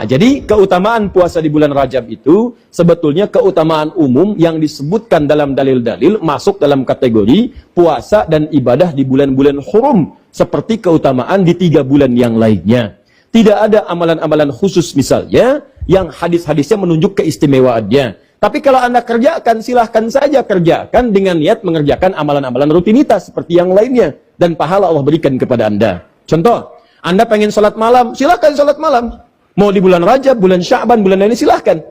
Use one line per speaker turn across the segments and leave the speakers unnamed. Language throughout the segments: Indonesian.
Jadi keutamaan puasa di bulan Rajab itu sebetulnya keutamaan umum yang disebutkan dalam dalil-dalil masuk dalam kategori puasa dan ibadah di bulan-bulan hurum seperti keutamaan di 3 bulan yang lainnya. Tidak ada amalan-amalan khusus misalnya yang hadis-hadisnya menunjuk keistimewaannya. Tapi kalau Anda kerjakan, silahkan saja kerjakan dengan niat mengerjakan amalan-amalan rutinitas seperti yang lainnya. Dan pahala Allah berikan kepada Anda. Contoh, Anda pengen sholat malam, silahkan sholat malam. Mau di bulan Rajab, bulan Sya'ban, bulan lain silahkan.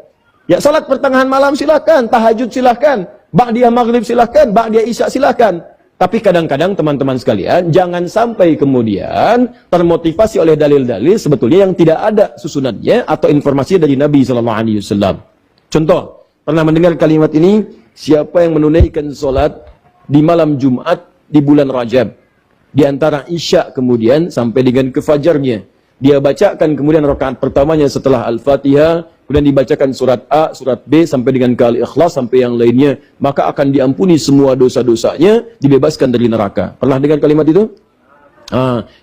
Ya, sholat pertengahan malam silahkan, tahajud silahkan, ba'diyah maghrib silahkan, ba'diyah isya silahkan. Tapi kadang-kadang teman-teman sekalian, jangan sampai kemudian termotivasi oleh dalil-dalil sebetulnya yang tidak ada susunannya atau informasi dari Nabi SAW. Contoh, pernah mendengar kalimat ini, siapa yang menunaikan sholat di malam Jumat di bulan Rajab, di antara isya kemudian sampai dengan ke fajarnya, dia bacakan kemudian rakaat pertamanya setelah Al-Fatihah, kemudian dibacakan surat A, surat B, sampai dengan ke Al-Ikhlas, sampai yang lainnya, maka akan diampuni semua dosa-dosanya, dibebaskan dari neraka. Pernah dengar kalimat itu?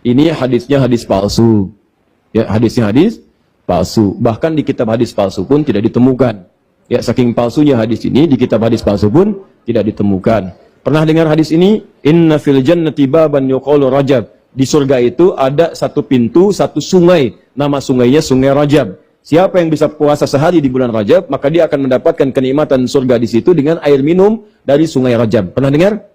Ini hadisnya hadis palsu. Ya, hadisnya hadis palsu. Bahkan di kitab hadis palsu pun tidak ditemukan. Ya, saking palsunya hadis ini, di kitab hadis palsu pun tidak ditemukan. Pernah dengar hadis ini? Inna fil jannati baban yuqalu Rajab. Di surga itu ada satu pintu, satu sungai. Nama sungainya Sungai Rajab. Siapa yang bisa puasa sehari di bulan Rajab, maka dia akan mendapatkan kenikmatan surga di situ dengan air minum dari Sungai Rajab. Pernah dengar?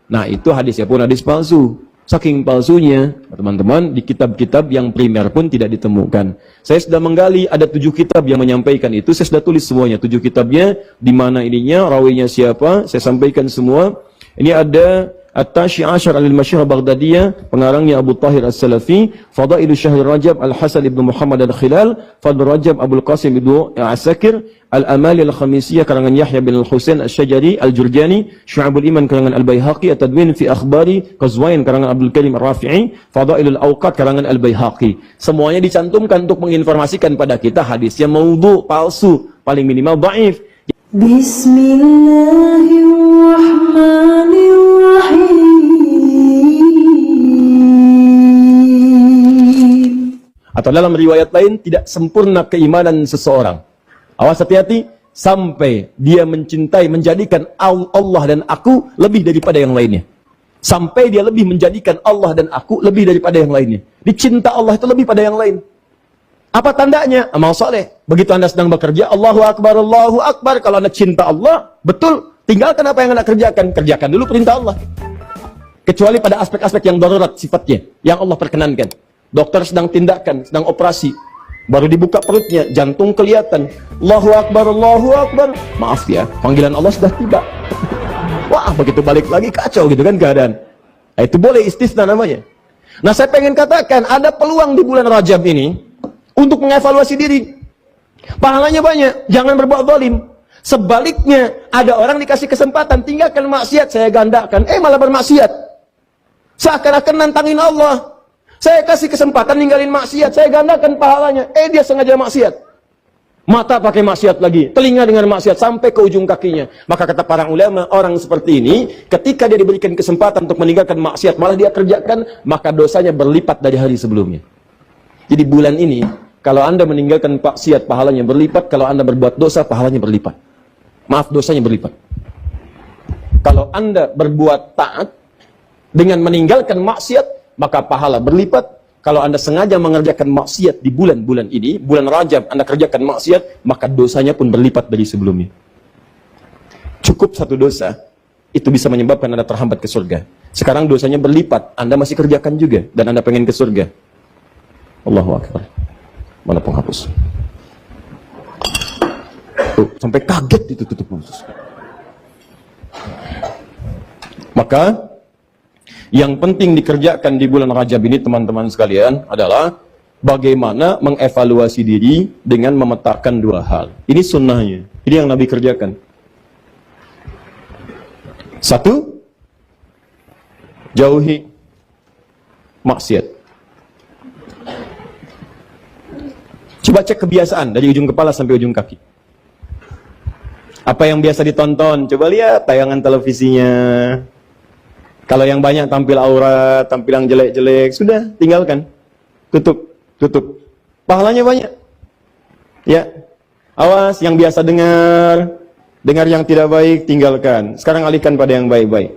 Nah, itu hadisnya pun hadis palsu. Saking palsunya, teman-teman, di kitab-kitab yang primer pun tidak ditemukan. Saya sudah menggali, ada 7 kitab yang menyampaikan itu. Saya sudah tulis semuanya, 7 kitabnya, di mana ininya, rawinya siapa, saya sampaikan semua. Ini ada At-Tashi Ashar al-Masyhur Baghdadiyah, pengarangnya Abu Tahir As-Salafi, Fadailu Syahr Rajab Al-Hasan ibn Muhammad Al-Khilal, Fadl Rajab Abul Qasim ibn Asakir, Al-Amali Al-Khamisiyah karangan Yahya bin Al-Husain Al-Syajari, Al-Jurjani, Syu'abul Iman karangan Al-Baihaqi, At-Tadwin fi Akhbari Qazwain karangan Abdul Karim Ar-Rafi'i, Fadailul Awqat karangan Al-Baihaqi. Semuanya dicantumkan untuk menginformasikan pada kita hadisnya maudhu, palsu, paling minimal dhaif. Bismillahirrahmanirrahim. Atau dalam riwayat lain, tidak sempurna keimanan seseorang. Awas, hati-hati, sampai dia mencintai, menjadikan Allah dan aku lebih daripada yang lainnya. Sampai dia lebih menjadikan Allah dan aku lebih daripada yang lainnya. Dicinta Allah itu lebih pada yang lain. Apa tandanya? Amal soleh. Begitu Anda sedang bekerja, Allahu Akbar, Allahu Akbar. Kalau Anda cinta Allah, betul. Tinggalkan apa yang Anda kerjakan. Kerjakan dulu perintah Allah. Kecuali pada aspek-aspek yang darurat sifatnya, yang Allah perkenankan. Dokter sedang tindakan, sedang operasi. Baru dibuka perutnya, jantung kelihatan. Allahu Akbar, Allahu Akbar. Maaf ya, panggilan Allah sudah tiba. Wah, begitu balik lagi kacau gitu kan keadaan. Nah, itu boleh istisna namanya. Nah, saya pengen katakan, ada peluang di bulan Rajab ini untuk mengevaluasi diri. Pahalanya banyak, jangan berbuat zalim. Sebaliknya, ada orang dikasih kesempatan, tinggalkan maksiat, saya gandakan, malah bermaksiat. Seakan-akan nantangin Allah. Saya kasih kesempatan ninggalin maksiat, saya gandakan pahalanya. Dia sengaja maksiat. Mata pakai maksiat lagi, telinga dengan maksiat sampai ke ujung kakinya. Maka kata para ulama, orang seperti ini, ketika dia diberikan kesempatan untuk meninggalkan maksiat, malah dia kerjakan, maka dosanya berlipat dari hari sebelumnya. Jadi bulan ini, kalau Anda meninggalkan maksiat, pahalanya berlipat. Kalau Anda berbuat dosa, pahalanya berlipat. Maaf, dosanya berlipat. Kalau Anda berbuat taat dengan meninggalkan maksiat, maka pahala berlipat. Kalau Anda sengaja mengerjakan maksiat di bulan-bulan ini, bulan Rajab, Anda kerjakan maksiat, maka dosanya pun berlipat dari sebelumnya. Cukup satu dosa, itu bisa menyebabkan Anda terhambat ke surga. Sekarang dosanya berlipat, Anda masih kerjakan juga, dan Anda pengen ke surga. Allahu Akbar. Mana penghapus? Tuh, sampai kaget itu tutup khusus. Maka yang penting dikerjakan di bulan Rajab ini, teman-teman sekalian, adalah bagaimana mengevaluasi diri dengan memetakan 2 hal. Ini sunnahnya. Ini yang Nabi kerjakan. 1, jauhi maksiat. Coba cek kebiasaan dari ujung kepala sampai ujung kaki. Apa yang biasa ditonton? Coba lihat tayangan televisinya. Kalau yang banyak tampil aurat, tampil yang jelek-jelek, sudah tinggalkan. Tutup, tutup. Pahalanya banyak. Ya. Awas yang biasa dengar yang tidak baik tinggalkan. Sekarang alihkan pada yang baik-baik.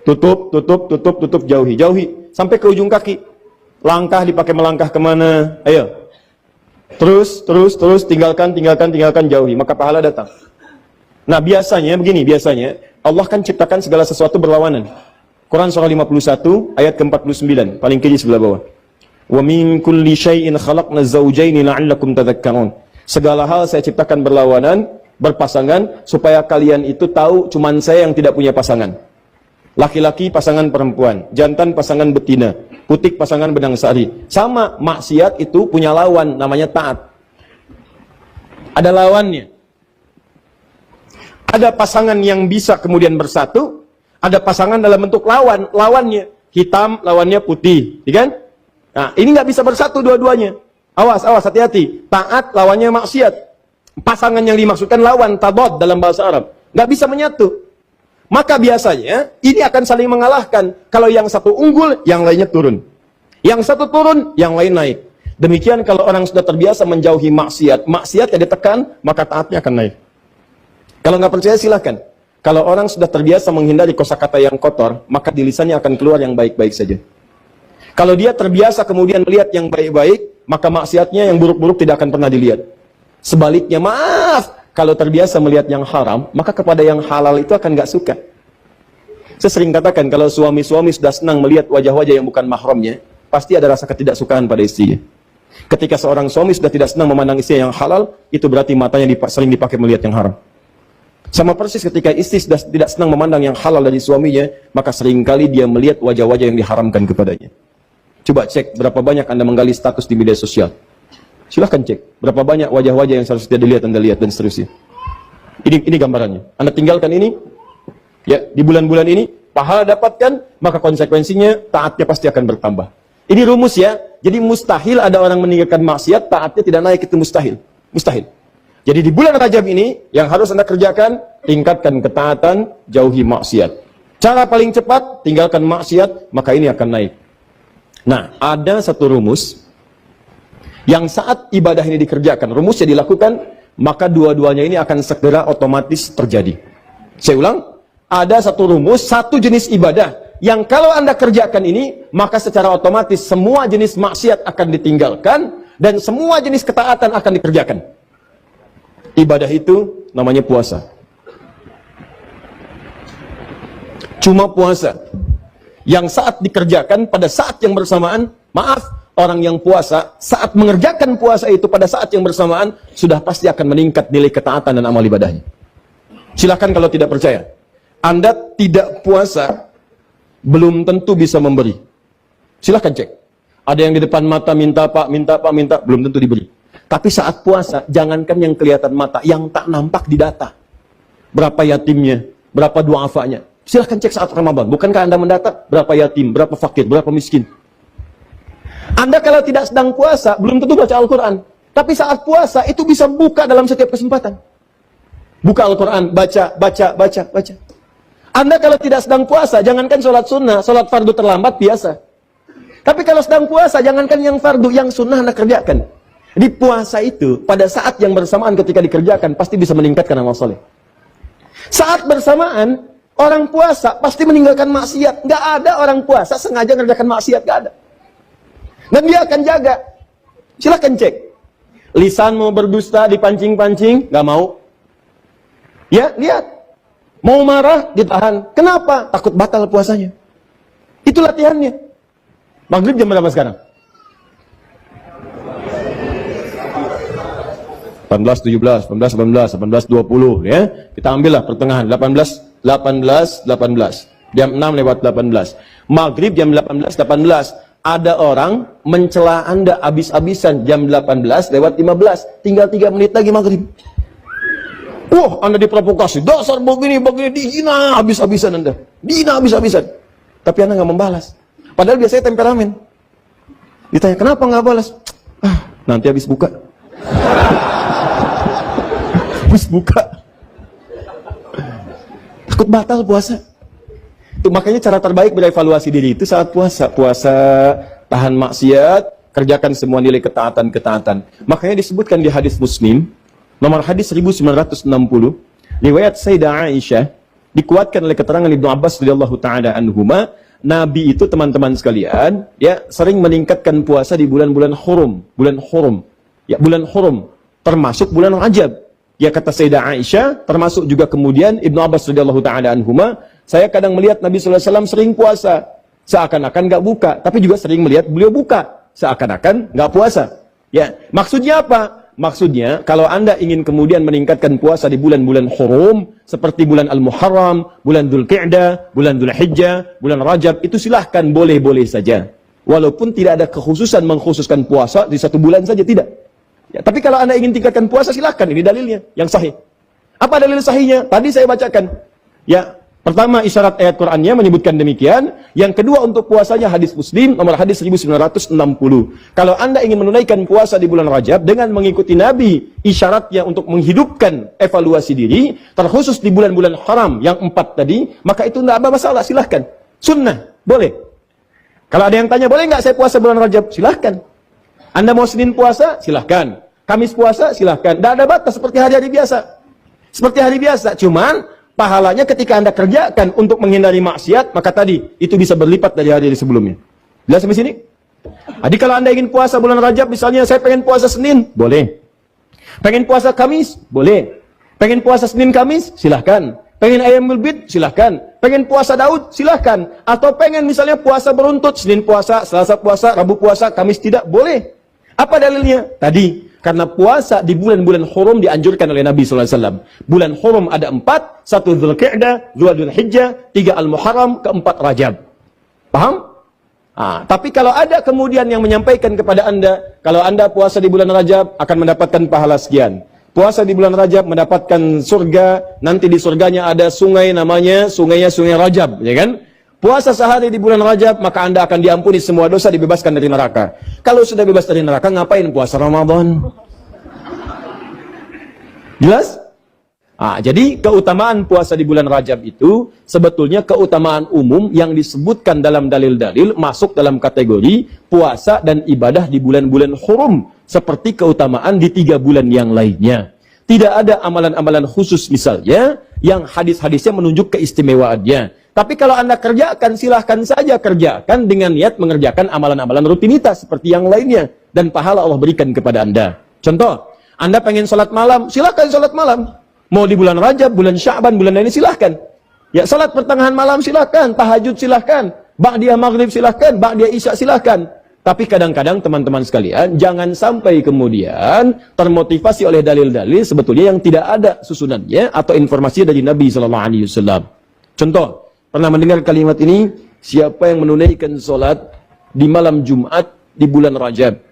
Tutup, tutup, tutup, tutup, jauhi, jauhi sampai ke ujung kaki. Langkah dipakai melangkah kemana? Ayo. Terus, tinggalkan, jauhi. Maka pahala datang. Nah, biasanya begini, Allah kan ciptakan segala sesuatu berlawanan. Quran surah 51 ayat ke-49, paling kiri sebelah bawah. Wa min kulli syai'in khalaqna zawjaini la'allakum tadhakkarun. Segala hal saya ciptakan berlawanan, berpasangan supaya kalian itu tahu cuman saya yang tidak punya pasangan. Laki-laki pasangan perempuan, jantan pasangan betina, putik pasangan benang sari. Sama, maksiat itu punya lawan namanya taat. Ada lawannya. Ada pasangan yang bisa kemudian bersatu, ada pasangan dalam bentuk lawannya hitam, lawannya putih, ya kan? Nah, ini nggak bisa bersatu dua-duanya. Awas, hati-hati. Taat lawannya maksiat. Pasangan yang dimaksudkan lawan, tabad dalam bahasa Arab. Nggak bisa menyatu. Maka biasanya ini akan saling mengalahkan. Kalau yang satu unggul, yang lainnya turun. Yang satu turun, yang lain naik. Demikian kalau orang sudah terbiasa menjauhi maksiat yang ditekan, maka taatnya akan naik. Kalau nggak percaya silahkan. Kalau orang sudah terbiasa menghindari kosakata yang kotor, maka di lisannya akan keluar yang baik-baik saja. Kalau dia terbiasa kemudian melihat yang baik-baik, maka maksiatnya yang buruk-buruk tidak akan pernah dilihat. Sebaliknya, maaf, kalau terbiasa melihat yang haram, maka kepada yang halal itu akan nggak suka. Saya sering katakan, kalau suami-suami sudah senang melihat wajah-wajah yang bukan mahramnya, pasti ada rasa ketidaksukaan pada istrinya. Ketika seorang suami sudah tidak senang memandang istri yang halal, itu berarti matanya sering dipakai melihat yang haram. Sama persis ketika istri sudah tidak senang memandang yang halal dari suaminya, maka seringkali dia melihat wajah-wajah yang diharamkan kepadanya. Coba cek berapa banyak Anda menggali status di media sosial. Silahkan cek berapa banyak wajah-wajah yang seharusnya dilihat Anda lihat dan seterusnya. Ini gambarannya. Anda tinggalkan ini, ya di bulan-bulan ini pahala dapatkan, maka konsekuensinya taatnya pasti akan bertambah. Ini rumus ya. Jadi mustahil ada orang meninggalkan maksiat, taatnya tidak naik, itu mustahil. Mustahil. Jadi di bulan Rajab ini yang harus Anda kerjakan, tingkatkan ketaatan, jauhi maksiat. Cara paling cepat, tinggalkan maksiat, maka ini akan naik. Nah, ada satu rumus yang saat ibadah ini dikerjakan, rumusnya dilakukan, maka dua-duanya ini akan segera otomatis terjadi. Saya ulang, ada satu rumus, satu jenis ibadah yang kalau Anda kerjakan ini, maka secara otomatis semua jenis maksiat akan ditinggalkan dan semua jenis ketaatan akan dikerjakan. Ibadah itu namanya puasa. Cuma puasa yang saat dikerjakan pada saat yang bersamaan, maaf, orang yang puasa saat mengerjakan puasa itu pada saat yang bersamaan sudah pasti akan meningkat nilai ketaatan dan amal ibadahnya. Silakan kalau tidak percaya. Anda tidak puasa belum tentu bisa memberi. Silakan cek. Ada yang di depan mata minta pak, belum tentu diberi. Tapi saat puasa, jangankan yang kelihatan mata, yang tak nampak di data. Berapa yatimnya, berapa du'afanya. Silahkan cek saat Ramadan. Bukankah Anda mendata berapa yatim, berapa fakir, berapa miskin? Anda kalau tidak sedang puasa, belum tentu baca Al-Quran. Tapi saat puasa, itu bisa buka dalam setiap kesempatan. Buka Al-Quran, baca. Anda kalau tidak sedang puasa, jangankan sholat sunnah, sholat fardu terlambat, biasa. Tapi kalau sedang puasa, jangankan yang fardu, yang sunnah Anda kerjakan. Di puasa itu, pada saat yang bersamaan ketika dikerjakan, pasti bisa meningkatkan amal soleh. Saat bersamaan, orang puasa pasti meninggalkan maksiat. Nggak ada orang puasa sengaja mengerjakan maksiat, nggak ada. Dan dia akan jaga. Silahkan cek. Lisan mau berdusta, dipancing-pancing, nggak mau. Ya, lihat. Mau marah, ditahan. Kenapa? Takut batal puasanya. Itu latihannya. Maghrib jam berapa sekarang? 18, 17, 18, 19, 20 ya. Kita ambillah pertengahan 18. Jam 6 lewat 18. Maghrib jam 18. Ada orang mencela Anda habis-habisan jam 18 lewat 15. Tinggal 3 menit lagi maghrib. Wah, Anda diprovokasi. Dasar begini, dihina habis-habisan Anda. Dihina habis-habisan. Tapi Anda nggak membalas. Padahal biasanya temperamen. Ditanya, kenapa nggak balas? Nanti habis buka. Habis buka. Takut batal puasa. Itu makanya cara terbaik berevaluasi diri itu saat puasa. Puasa, tahan maksiat, kerjakan semua nilai ketaatan-ketaatan. Makanya disebutkan di hadis Muslim, nomor hadis 1960, riwayat Sayyidah Aisyah, dikuatkan oleh keterangan Ibnu Abbas radhiyallahu taala anhuma, Nabi itu teman-teman sekalian, ya, sering meningkatkan puasa di bulan-bulan hurum, ya, bulan hurum, termasuk bulan Rajab. Ya, kata Sayyidah Aisyah, termasuk juga kemudian Ibnu Abbas radhiyallahu taala anhuma, saya kadang melihat Nabi sallallahu alaihi wasallam sering puasa, seakan-akan nggak buka, tapi juga sering melihat beliau buka, seakan-akan nggak puasa. Ya, maksudnya apa? Maksudnya, kalau Anda ingin kemudian meningkatkan puasa di bulan-bulan hurum, seperti bulan Al-Muharram, bulan Dzulqa'dah, bulan Dzulhijjah, bulan Rajab, itu silahkan, boleh-boleh saja. Walaupun tidak ada kekhususan mengkhususkan puasa di satu bulan saja, tidak. Ya, tapi kalau Anda ingin tingkatkan puasa, silahkan, ini dalilnya, yang sahih. Apa dalil sahihnya? Tadi saya bacakan. Ya, pertama, isyarat ayat Qur'annya menyebutkan demikian. Yang kedua, untuk puasanya hadis Muslim, nomor hadis 1960. Kalau Anda ingin menunaikan puasa di bulan Rajab dengan mengikuti Nabi, isyaratnya untuk menghidupkan evaluasi diri, terkhusus di bulan-bulan haram yang 4 tadi, maka itu tidak ada masalah, silahkan. Sunnah, boleh. Kalau ada yang tanya, boleh nggak saya puasa bulan Rajab? Silahkan. Anda mau Senin puasa? Silahkan. Kamis puasa? Silahkan. Tidak ada batas, seperti hari-hari biasa. Seperti hari biasa, cuman pahalanya ketika Anda kerjakan untuk menghindari maksiat, maka tadi itu bisa berlipat dari hari sebelumnya. Jelas sampai sini? Jadi kalau Anda ingin puasa bulan Rajab, misalnya saya pengen puasa Senin, boleh. Pengen puasa Kamis, boleh. Pengen puasa Senin Kamis, silahkan. Pengen Ayyamul Bid, silahkan. Pengen puasa Daud, silahkan. Atau pengen misalnya puasa beruntut, Senin puasa, Selasa puasa, Rabu puasa, Kamis tidak, boleh. Apa dalilnya? Tadi, karena puasa di bulan-bulan hurum dianjurkan oleh Nabi SAW. Bulan hurum ada 4, 1 Dzulqa'dah, 2 Dzulhijjah, 3 Al-Muharram, 4 Rajab. Paham? Tapi kalau ada kemudian yang menyampaikan kepada Anda, kalau Anda puasa di bulan Rajab akan mendapatkan pahala sekian. Puasa di bulan Rajab mendapatkan surga, nanti di surganya ada sungai namanya, sungainya Sungai Rajab, ya kan? Puasa sehari di bulan Rajab, maka Anda akan diampuni semua dosa, dibebaskan dari neraka. Kalau sudah bebas dari neraka, ngapain puasa Ramadan? Jelas? Jadi keutamaan puasa di bulan Rajab itu sebetulnya keutamaan umum yang disebutkan dalam dalil-dalil masuk dalam kategori puasa dan ibadah di bulan-bulan hurum, seperti keutamaan di 3 bulan yang lainnya. Tidak ada amalan-amalan khusus misalnya yang hadis-hadisnya menunjuk keistimewaannya. Tapi kalau Anda kerjakan, silahkan saja kerjakan dengan niat mengerjakan amalan-amalan rutinitas seperti yang lainnya. Dan pahala Allah berikan kepada Anda. Contoh, Anda pengen sholat malam, silahkan sholat malam. Mau di bulan Rajab, bulan Sya'ban, bulan lainnya silahkan. Ya, sholat pertengahan malam silahkan, tahajud silahkan, ba'diyah maghrib silahkan, ba'diyah isya silahkan. Tapi kadang-kadang teman-teman sekalian, jangan sampai kemudian termotivasi oleh dalil-dalil sebetulnya yang tidak ada susunannya atau informasi dari Nabi SAW. Contoh, pernah mendengar kalimat ini? Siapa yang menunaikan sholat di malam Jumat di bulan Rajab,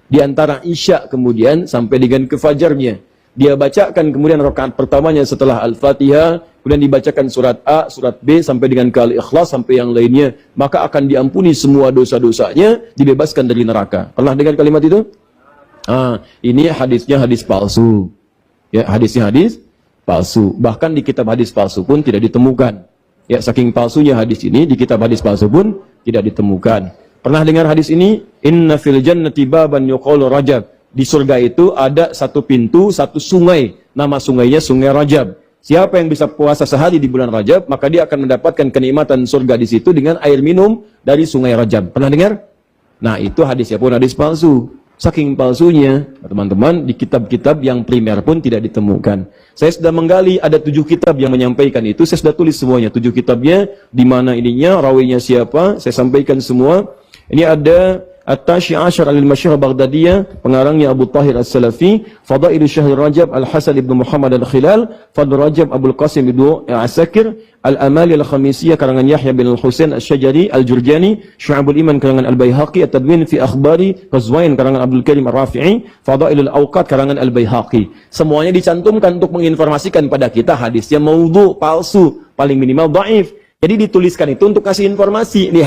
di antara isya kemudian sampai dengan ke fajarnya, dia bacakan kemudian rakaat pertamanya setelah Al-Fatihah, kemudian dibacakan surat A, surat B, sampai dengan ke Al-Ikhlas, sampai yang lainnya, maka akan diampuni semua dosa-dosanya, dibebaskan dari neraka. Pernah dengar kalimat itu? Ini hadisnya hadis palsu. Ya, hadisnya hadis palsu. Bahkan di kitab hadis palsu pun tidak ditemukan. Ya, saking palsunya hadis ini, di kitab hadis palsu pun tidak ditemukan. Pernah dengar hadis ini? Inna fil jannati baban yuqalu Rajab. Di surga itu ada satu pintu, satu sungai. Nama sungainya Sungai Rajab. Siapa yang bisa puasa sehari di bulan Rajab, maka dia akan mendapatkan kenikmatan surga di situ dengan air minum dari Sungai Rajab. Pernah dengar? Nah, itu hadisnya pun hadis palsu. Saking palsunya, teman-teman, di kitab-kitab yang primer pun tidak ditemukan. Saya sudah menggali, ada 7 kitab yang menyampaikan itu. Saya sudah tulis semuanya, 7 kitabnya, di mana ininya, rawinya siapa, saya sampaikan semua. Ini ada At-Tashi Ashar al-Masyhur Baghdadiyah, pengarangnya Abu Tahir As-Salafi, Fadailu Syahr Rajab Al-Hasan ibn Muhammad Al-Khilal, Fadl Rajab Abul Qasim ibn Asakir, Al-Amali Al-Khamisiyah karangan Yahya bin Al-Husain Al-Syajari, Al-Jurjani, Syu'abul Iman karangan Al-Baihaqi, At-Tadwin fi Akhbari Qazwain karangan Abdul Karim Ar-Rafi'i, Fadailul Awqat karangan Al-Baihaqi. Semuanya dicantumkan untuk menginformasikan pada kita hadisnya maudhu, palsu, paling minimal dhaif. Jadi dituliskan itu untuk kasih informasi. Ini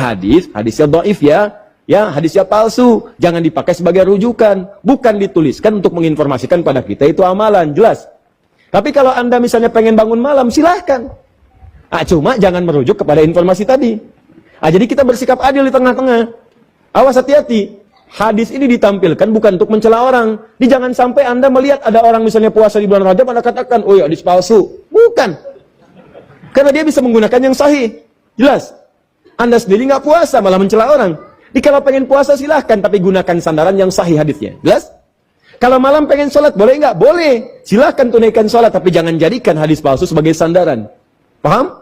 hadisnya dhaif ya. ya hadisnya palsu, jangan dipakai sebagai rujukan, bukan dituliskan untuk menginformasikan pada kita itu amalan, jelas. Tapi kalau Anda misalnya pengen bangun malam, silahkan. Cuma jangan merujuk kepada informasi tadi. Jadi kita bersikap adil di tengah-tengah. Awas, hati-hati. Hadis ini ditampilkan bukan untuk mencela orang. Jangan sampai Anda melihat ada orang misalnya puasa di bulan Rajab, Anda katakan, oh ya hadis palsu. Bukan. Karena dia bisa menggunakan yang sahih. Jelas. Anda sendiri nggak puasa, malah mencela orang. Kalau pengen puasa silahkan, tapi gunakan sandaran yang sahih hadisnya. Jelas? Kalau malam pengen sholat, boleh nggak? Boleh. Silahkan tunaikan sholat, tapi jangan jadikan hadis palsu sebagai sandaran. Paham?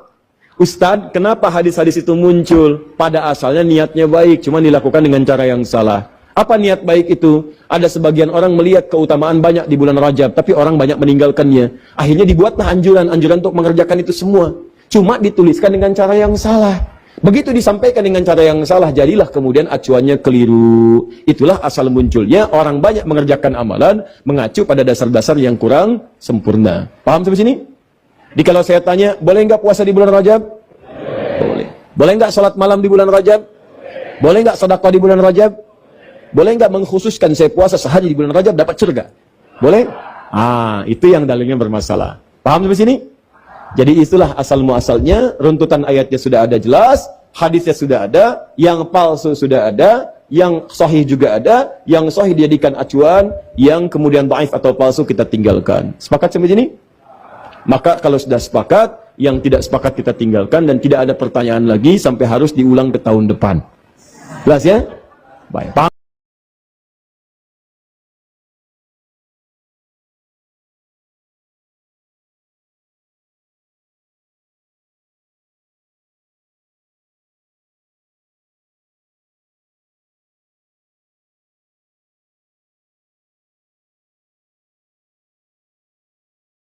Ustadz, kenapa hadis-hadis itu muncul? Pada asalnya niatnya baik, cuma dilakukan dengan cara yang salah. Apa niat baik itu? Ada sebagian orang melihat keutamaan banyak di bulan Rajab, tapi orang banyak meninggalkannya. Akhirnya dibuatlah anjuran-anjuran untuk mengerjakan itu semua. Cuma dituliskan dengan cara yang salah. Begitu disampaikan dengan cara yang salah, jadilah kemudian acuannya keliru. Itulah asal munculnya orang banyak mengerjakan amalan, mengacu pada dasar-dasar yang kurang sempurna. Paham sampai sini? Kalau saya tanya, boleh nggak puasa di bulan Rajab? Boleh. Boleh nggak sholat malam di bulan Rajab? Boleh nggak sedekah di bulan Rajab? Boleh nggak mengkhususkan saya puasa sehari di bulan Rajab dapat surga? Boleh? Itu yang dalilnya bermasalah. Paham sampai sini? Jadi itulah asal muasalnya, runtutan ayatnya sudah ada jelas, hadisnya sudah ada, yang palsu sudah ada, yang sahih juga ada, yang sahih dijadikan acuan, yang kemudian dhaif atau palsu kita tinggalkan. Sepakat sampai sini? Maka kalau sudah sepakat, yang tidak sepakat kita tinggalkan dan tidak ada pertanyaan lagi sampai harus diulang ke tahun depan. Jelas ya? Baik.